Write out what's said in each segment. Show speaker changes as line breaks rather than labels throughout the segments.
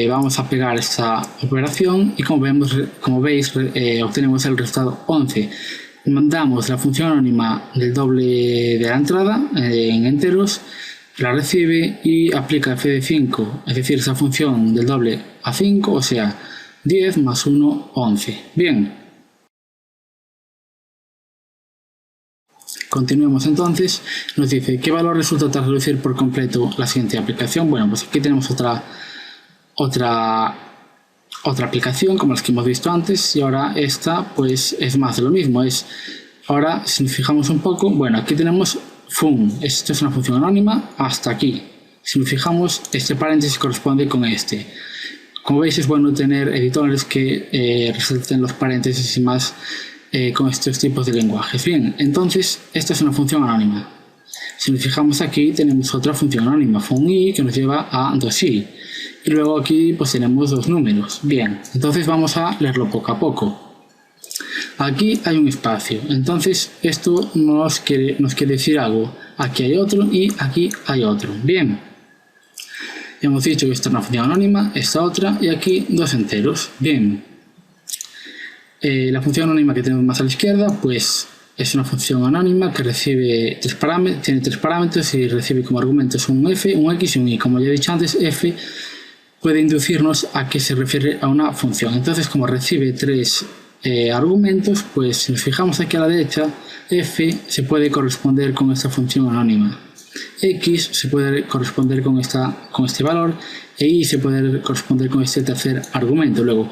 vamos a pegar esta operación y como veis obtenemos el resultado 11. Mandamos la función anónima del doble de la entrada en enteros, la recibe y aplica f de 5, es decir, esa función del doble a 5, o sea, 10 más 1, 11. Bien. Continuemos entonces. Nos dice, ¿qué valor resulta tras reducir por completo la siguiente aplicación? Bueno, pues aquí tenemos otra aplicación como las que hemos visto antes, y ahora esta pues es más de lo mismo. Ahora, si nos fijamos un poco, bueno, aquí tenemos fun, esto es una función anónima hasta aquí. Si nos fijamos, este paréntesis corresponde con este. Como veis, es bueno tener editores que resalten los paréntesis y más con estos tipos de lenguajes. Bien, entonces esta es una función anónima. Si nos fijamos aquí, tenemos otra función anónima, fun_i, que nos lleva a 2i. Y luego aquí pues tenemos dos números. Bien, entonces vamos a leerlo poco a poco. Aquí hay un espacio, entonces esto nos quiere decir algo. Aquí hay otro y aquí hay otro. Bien, hemos dicho que esta es una función anónima, esta otra, y aquí dos enteros. Bien, la función anónima que tenemos más a la izquierda pues es una función anónima que recibe tiene tres parámetros y recibe como argumentos un f, un x y un y. Como ya he dicho antes, f puede inducirnos a que se refiere a una función. Entonces, como recibe tres argumentos, pues si nos fijamos aquí a la derecha, f se puede corresponder con esta función anónima, x se puede corresponder con este valor e y se puede corresponder con este tercer argumento. Luego,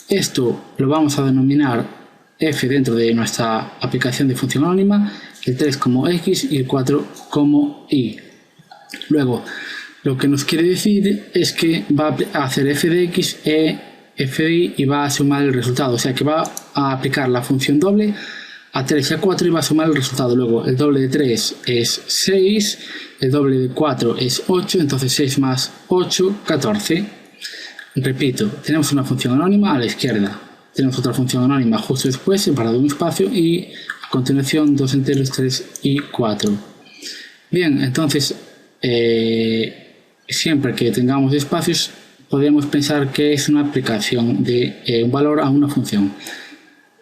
esto lo vamos a denominar f dentro de nuestra aplicación de función anónima, el 3 como x y el 4 como y. Luego, lo que nos quiere decir es que va a hacer f de x e f de y va a sumar el resultado. O sea que va a aplicar la función doble a 3 y a 4 y va a sumar el resultado. Luego, el doble de 3 es 6, el doble de 4 es 8, entonces 6 más 8, 14. Repito, tenemos una función anónima a la izquierda, tenemos otra función anónima justo después, separado un espacio, y a continuación dos enteros 3 y 4. Bien, entonces siempre que tengamos espacios podemos pensar que es una aplicación de un valor a una función.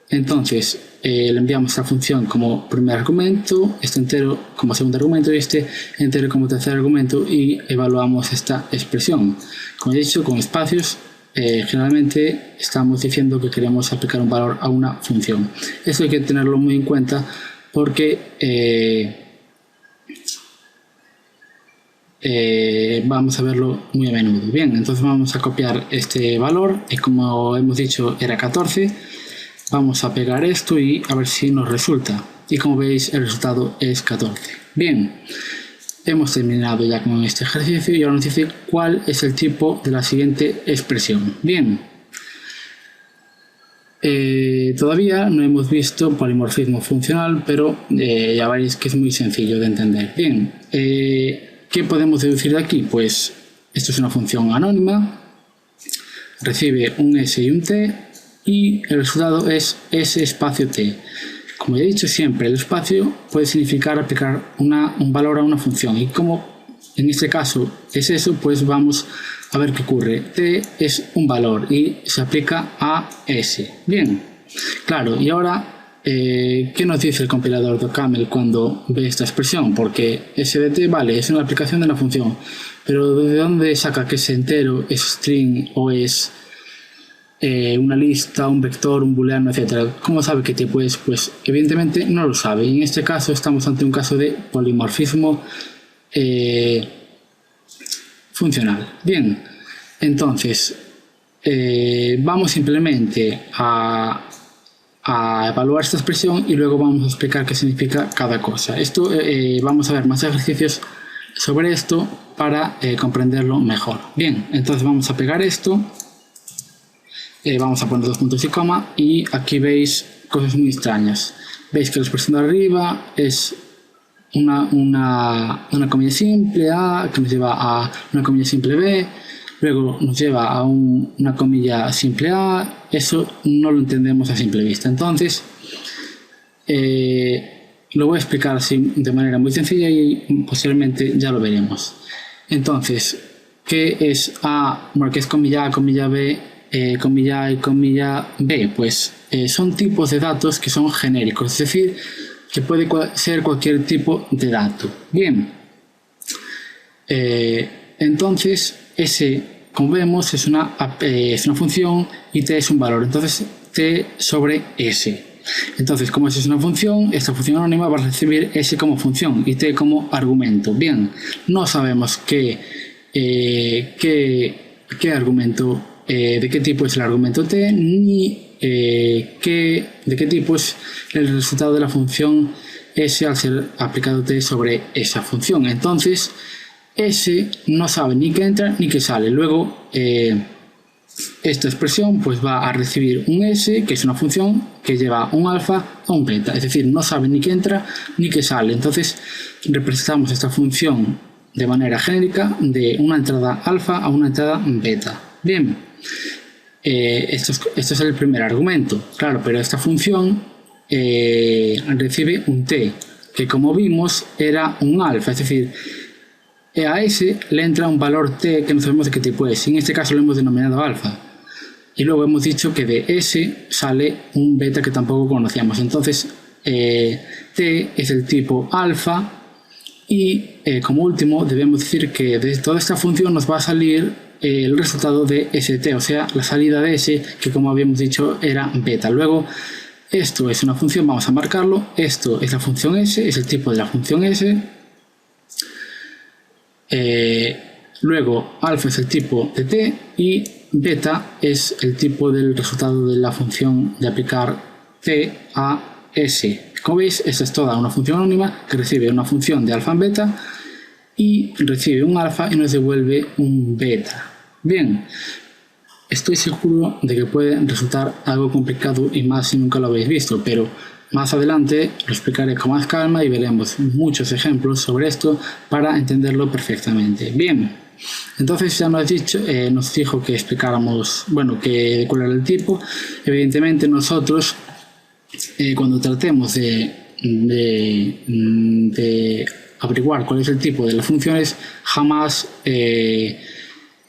Entonces le enviamos esta función como primer argumento, este entero como segundo argumento y este entero como tercer argumento, y evaluamos esta expresión. Como he dicho, con espacios generalmente estamos diciendo que queremos aplicar un valor a una función. Esto hay que tenerlo muy en cuenta porque vamos a verlo muy a menudo. Bien, entonces vamos a copiar este valor y como hemos dicho era 14. Vamos a pegar esto y a ver si nos resulta. Y como veis, el resultado es 14. Bien, hemos terminado ya con este ejercicio y ahora nos dice cuál es el tipo de la siguiente expresión. Bien, todavía no hemos visto polimorfismo funcional, pero ya veréis que es muy sencillo de entender. Bien, ¿qué podemos deducir de aquí? Pues esto es una función anónima, recibe un s y un t, y el resultado es S espacio t. Como ya he dicho siempre, el espacio puede significar aplicar un valor a una función, y como en este caso es eso, pues vamos a ver qué ocurre. T es un valor y se aplica a S. Bien, claro, y ahora ¿qué nos dice el compilador de OCaml cuando ve esta expresión? Porque S de t, vale, es una aplicación de una función, pero ¿de dónde saca que es entero, es string o es una lista, un vector, un booleano, etcétera? ¿Cómo sabe qué tipo es? Pues evidentemente no lo sabe, y en este caso estamos ante un caso de polimorfismo funcional. Bien, entonces vamos simplemente a evaluar esta expresión y luego vamos a explicar qué significa cada cosa. Esto vamos a ver más ejercicios sobre esto para comprenderlo mejor. Bien, entonces vamos a pegar esto. Vamos a poner dos puntos y coma, y aquí veis cosas muy extrañas. Veis que la expresión de arriba es una comilla simple A que nos lleva a una comilla simple B, luego nos lleva a una comilla simple A. Eso no lo entendemos a simple vista, entonces lo voy a explicar así de manera muy sencilla y posteriormente ya lo veremos. Entonces, ¿qué es A? Bueno, ¿qué es comilla A, comilla B, comilla A y comilla B? Pues son tipos de datos que son genéricos, es decir, que puede ser cualquier tipo de dato. Bien, entonces ese, como vemos, es una función y t es un valor, entonces t sobre s. Entonces, como s es una función, esta función anónima va a recibir s como función y t como argumento. Bien, no sabemos qué argumento, de qué tipo es el argumento t, ni de qué tipo es el resultado de la función s al ser aplicado t sobre esa función. Entonces, s no sabe ni qué entra ni qué sale. Luego, esta expresión pues va a recibir un s, que es una función que lleva un alfa a un beta, es decir, no sabe ni qué entra ni qué sale. Entonces representamos esta función de manera genérica de una entrada alfa a una entrada beta. Bien, esto es el primer argumento, claro, pero esta función recibe un t, que como vimos era un alfa, es decir, a S le entra un valor t que no sabemos de qué tipo es. En este caso lo hemos denominado alfa. Y luego hemos dicho que de S sale un beta que tampoco conocíamos. Entonces t es el tipo alfa. Y como último debemos decir que de toda esta función nos va a salir el resultado de st, o sea, la salida de S, que como habíamos dicho era beta. Luego esto es una función, vamos a marcarlo. Esto es la función S, es el tipo de la función S. Luego alfa es el tipo de t y beta es el tipo del resultado de la función de aplicar t a s. Como veis, esta es toda una función anónima que recibe una función de alfa en beta y recibe un alfa y nos devuelve un beta. Bien, estoy seguro de que puede resultar algo complicado y más si nunca lo habéis visto, pero más adelante lo explicaré con más calma y veremos muchos ejemplos sobre esto para entenderlo perfectamente. Bien, entonces ya nos dijo que explicáramos, bueno, cuál era el tipo. Evidentemente nosotros cuando tratemos de averiguar cuál es el tipo de las funciones, jamás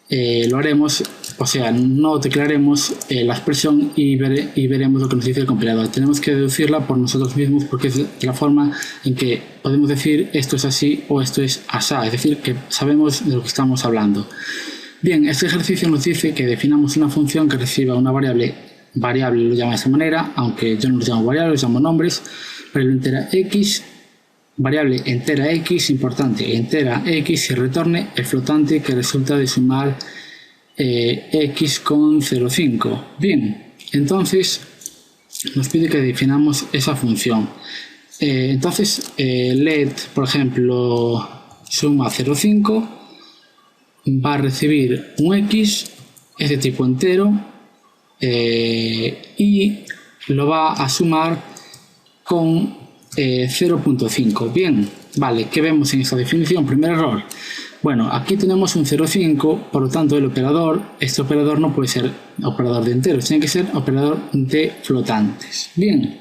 lo haremos, o sea, no declararemos la expresión y veremos lo que nos dice el compilador. Tenemos que deducirla por nosotros mismos porque es la forma en que podemos decir esto es así o esto es asá, es decir, que sabemos de lo que estamos hablando. Bien, este ejercicio nos dice que definamos una función que reciba una variable lo llama de esta manera, aunque yo no los llamo variables, los llamo nombres, variable entera x, variable entera x, importante, entera x y retorne el flotante que resulta de sumar x con 0,5. Bien, entonces nos pide que definamos esa función. Entonces let, por ejemplo, suma 0,5 va a recibir un x, es de tipo entero, y lo va a sumar con 0,5. Bien, vale, ¿qué vemos en esta definición? Primer error. Bueno, aquí tenemos un 0,5, por lo tanto este operador no puede ser operador de enteros, tiene que ser operador de flotantes. Bien,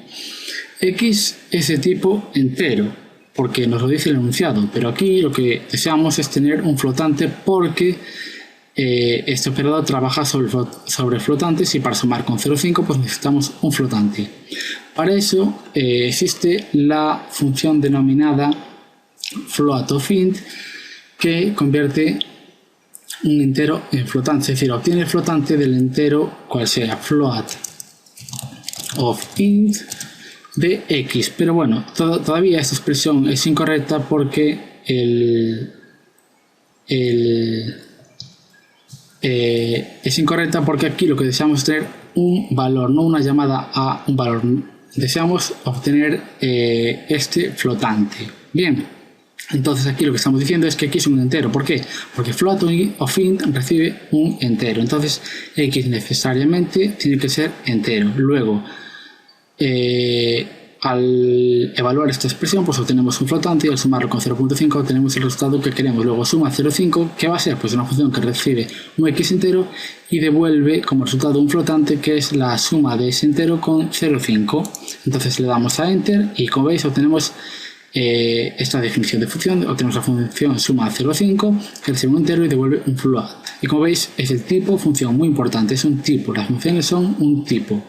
x es de tipo entero, porque nos lo dice el enunciado, pero aquí lo que deseamos es tener un flotante porque este operador trabaja sobre flotantes y para sumar con 0,5 pues necesitamos un flotante. Para eso existe la función denominada float of int, que convierte un entero en flotante, es decir, obtiene el flotante del entero cual sea, float of int de x. Pero bueno, todavía esta expresión es incorrecta porque aquí lo que deseamos es tener un valor, no una llamada a un valor. Deseamos obtener este flotante. Bien, entonces aquí lo que estamos diciendo es que x es un entero. ¿Por qué? Porque float of int recibe un entero. Entonces x necesariamente tiene que ser entero. Luego, al evaluar esta expresión, pues obtenemos un flotante y al sumarlo con 0,5 obtenemos el resultado que queremos. Luego suma 0,5, ¿qué va a ser? Pues una función que recibe un x entero y devuelve como resultado un flotante que es la suma de ese entero con 0,5. Entonces le damos a enter y como veis obtenemos esta definición de función, obtenemos la función suma 0,5, que recibe un entero y devuelve un float. Y como veis, es el tipo función, muy importante, es un tipo, las funciones son un tipo.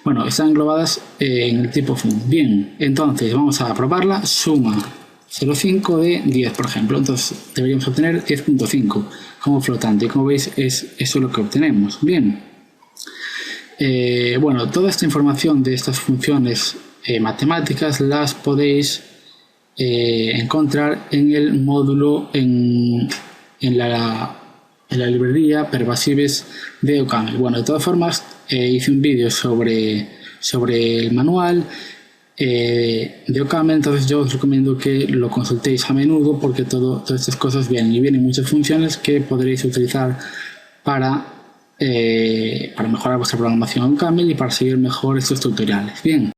Bueno, están englobadas en el tipo fun. Bien, entonces vamos a probarla, suma 0,5 de 10, por ejemplo, entonces deberíamos obtener 10,5 como flotante, y como veis es eso lo que obtenemos. Bien, bueno, toda esta información de estas funciones matemáticas las podéis encontrar en el módulo en la librería Pervasives de OCaml. Bueno, de todas formas, hice un vídeo sobre el manual de OCaml, entonces yo os recomiendo que lo consultéis a menudo porque todas estas cosas vienen muchas funciones que podréis utilizar para mejorar vuestra programación en OCaml y para seguir mejor estos tutoriales. Bien.